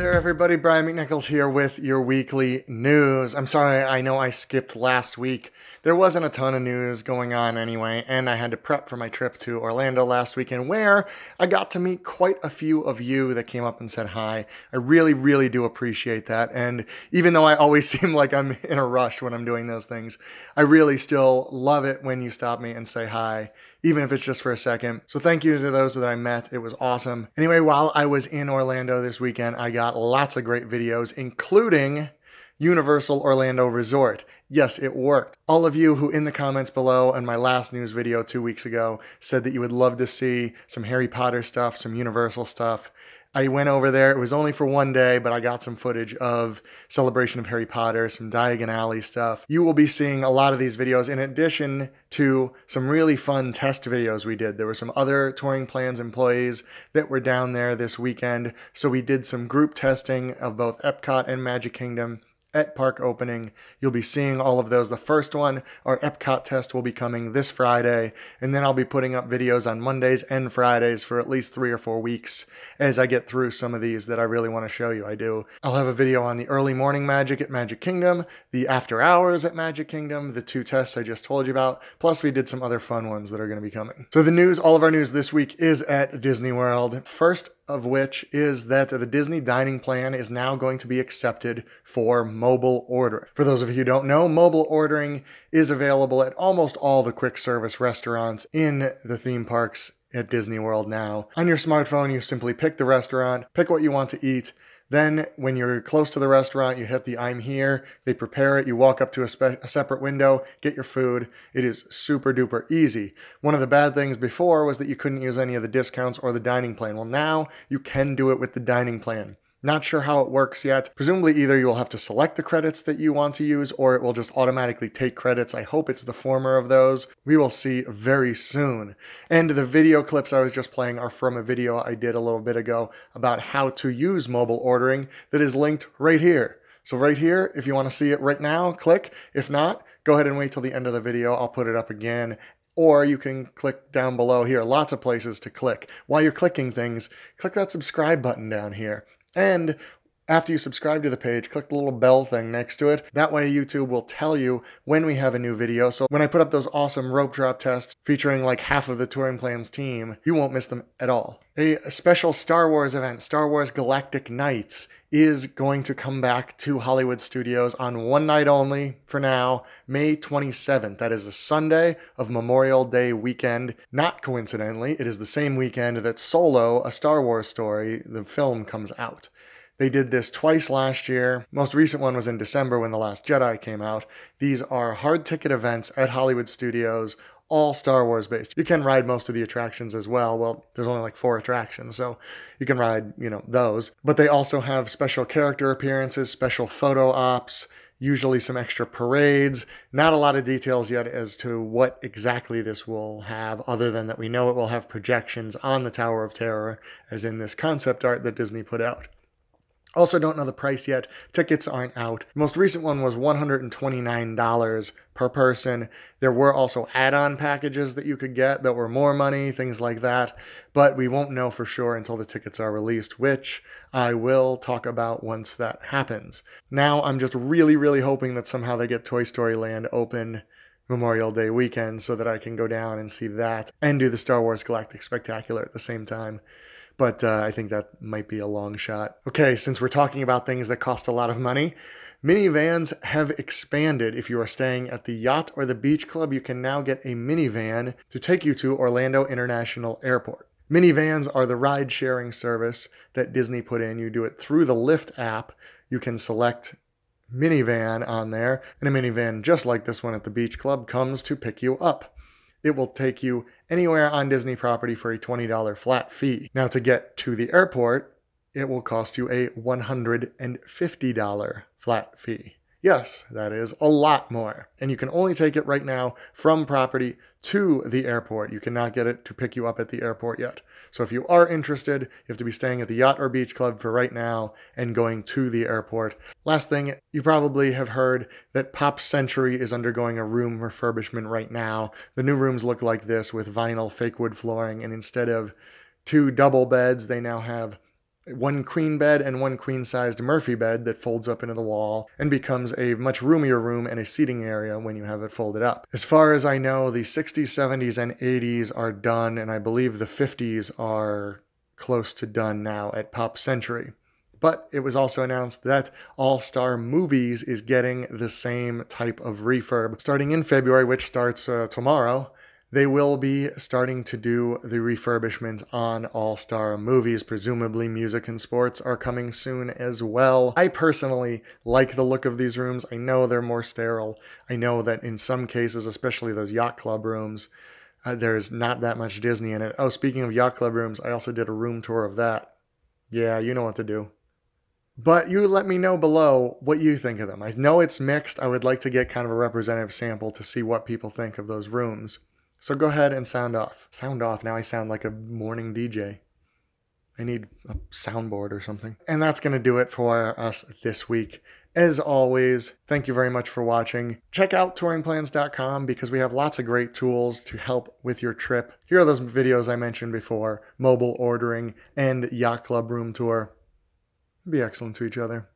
there everybody, Brian McNichols here with your weekly news. I'm sorry, I know I skipped last week. There wasn't a ton of news going on anyway, and I had to prep for my trip to Orlando last weekend where I got to meet quite a few of you that came up and said hi. I really do appreciate that, and even though I always seem like I'm in a rush when I'm doing those things, I really still love it when you stop me and say hi, even if it's just for a second. So thank you to those that I met. It was awesome. Anyway, while I was in Orlando this weekend, I got lots of great videos, including Universal Orlando Resort. Yes, it worked. All of you who in the comments below and my last news video 2 weeks ago said that you would love to see some Harry Potter stuff, some Universal stuff. I went over there. It was only for one day, but I got some footage of Celebration of Harry Potter, some Diagon Alley stuff. You will be seeing a lot of these videos in addition to some really fun test videos we did. There were some other Touring Plans employees that were down there this weekend, so we did some group testing of both Epcot and Magic Kingdom at park opening. You'll be seeing all of those. The first one, our Epcot test, will be coming this Friday, and then I'll be putting up videos on Mondays and Fridays for at least 3 or 4 weeks as I get through some of these that I really want to show you. I'll have a video on the early morning magic at Magic Kingdom, the after hours at Magic Kingdom, the 2 tests I just told you about, plus we did some other fun ones that are going to be coming. So the news, all of our news this week is at Disney World. First of which is that the Disney dining plan is now going to be accepted for mobile ordering. For those of you who don't know, mobile ordering is available at almost all the quick service restaurants in the theme parks at Disney World now. On your smartphone, you simply pick the restaurant, pick what you want to eat. Then when you're close to the restaurant, you hit the I'm here, they prepare it, you walk up to a separate window, get your food. It is super duper easy. One of the bad things before was that you couldn't use any of the discounts or the dining plan. Well, now you can do it with the dining plan. Not sure how it works yet. Presumably either you will have to select the credits that you want to use or it will just automatically take credits. I hope it's the former of those. We will see very soon. And the video clips I was just playing are from a video I did a little bit ago about how to use mobile ordering that is linked right here. So right here, if you want to see it right now, click. If not, go ahead and wait till the end of the video. I'll put it up again. Or you can click down below here. Lots of places to click. While you're clicking things, click that subscribe button down here. And after you subscribe to the page, click the little bell thing next to it. That way YouTube will tell you when we have a new video. So when I put up those awesome rope drop tests featuring like half of the Touring Plans team, you won't miss them at all. A special Star Wars event, Star Wars Galactic Nights, is going to come back to Hollywood Studios on one night only for now, May 27th. That is a Sunday of Memorial Day weekend. Not coincidentally, it is the same weekend that Solo, a Star Wars story, the film, comes out. They did this twice last year. Most recent one was in December when The Last Jedi came out. These are hard ticket events at Hollywood Studios, all Star Wars based. You can ride most of the attractions as well. Well, there's only like 4 attractions, so you can ride, those. But they also have special character appearances, special photo ops, usually some extra parades. Not a lot of details yet as to what exactly this will have, other than that we know it will have projections on the Tower of Terror, as in this concept art that Disney put out. Also don't know the price yet. Tickets aren't out. The most recent one was $129 per person. There were also add-on packages that you could get that were more money, things like that. But we won't know for sure until the tickets are released, which I will talk about once that happens. Now I'm just really hoping that somehow they get Toy Story Land open Memorial Day weekend so that I can go down and see that and do the Star Wars Galactic Spectacular at the same time. But I think that might be a long shot. Okay, since we're talking about things that cost a lot of money, Minnie Vans have expanded. If you are staying at the Yacht or the Beach Club, you can now get a Minnie Van to take you to Orlando International Airport. Minnie Vans are the ride-sharing service that Disney put in. You do it through the Lyft app. You can select Minnie Van on there, and a Minnie Van just like this one at the Beach Club comes to pick you up. It will take you anywhere on Disney property for a $20 flat fee. Now to get to the airport, it will cost you a $150 flat fee. Yes, that is a lot more. And you can only take it right now from property to the airport. You cannot get it to pick you up at the airport yet. So if you are interested, you have to be staying at the Yacht or Beach Club for right now and going to the airport. Last thing, you probably have heard that Pop Century is undergoing a room refurbishment right now. The new rooms look like this with vinyl fake wood flooring, and instead of 2 double beds, they now have one queen bed and one queen-sized Murphy bed that folds up into the wall and becomes a much roomier room and a seating area when you have it folded up. As far as I know, the 60s, 70s, and 80s are done, and I believe the 50s are close to done now at Pop Century. But it was also announced that All Star Movies is getting the same type of refurb. Starting in February, which starts tomorrow, they will be starting to do the refurbishment on All Star Movies. Presumably music and sports are coming soon as well. I personally like the look of these rooms. I know they're more sterile. I know that in some cases, especially those yacht club rooms, there's not that much Disney in it. Oh, speaking of yacht club rooms, I also did a room tour of that. Yeah, you know what to do. But you let me know below what you think of them. I know it's mixed. I would like to get kind of a representative sample to see what people think of those rooms. So go ahead and sound off. Sound off. Now I sound like a morning DJ. I need a soundboard or something. And that's going to do it for us this week. As always, thank you very much for watching. Check out touringplans.com because we have lots of great tools to help with your trip. Here are those videos I mentioned before: mobile ordering and yacht club room tour. Be excellent to each other.